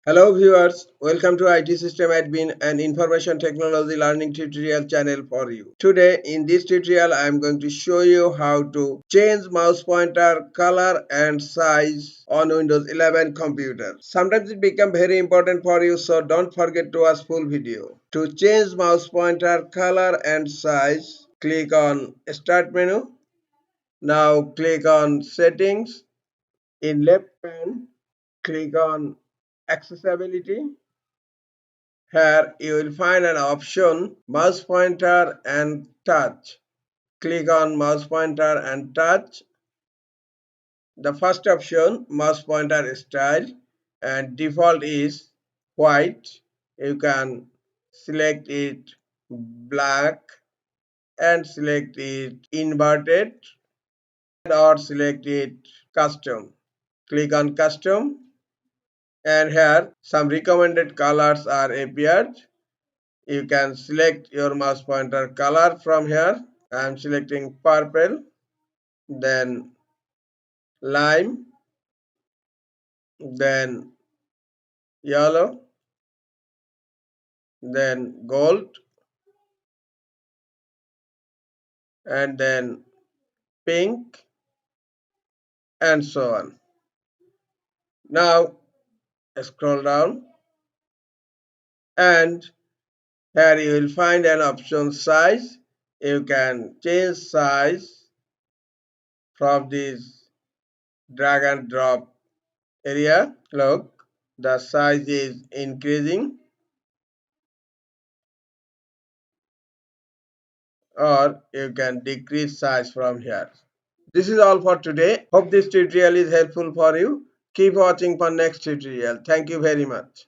Hello viewers, welcome to IT System Admin and Information Technology Learning tutorial channel for you. Today in this tutorial I am going to show you how to change mouse pointer color and size on Windows 11 computer. Sometimes it becomes very important for you, so don't forget to watch full video. To change mouse pointer color and size, click on Start menu. Now click on Settings. In left pane, click on Accessibility. Here you will find an option mouse pointer and touch. Click on mouse pointer and touch. The first option mouse pointer style and default is white. You can select it black and select it inverted or select it custom. Click on custom and here some recommended colors are appeared. You can select your mouse pointer color from here. I am selecting purple, then lime, then yellow, then gold, and then pink, and so on. Now scroll down and here you will find an option size. You can change size from this drag and drop area. Look, the size is increasing, or you can decrease size from here. This is all for today. Hope this tutorial is helpful for you. Keep watching for next tutorial. Thank you very much.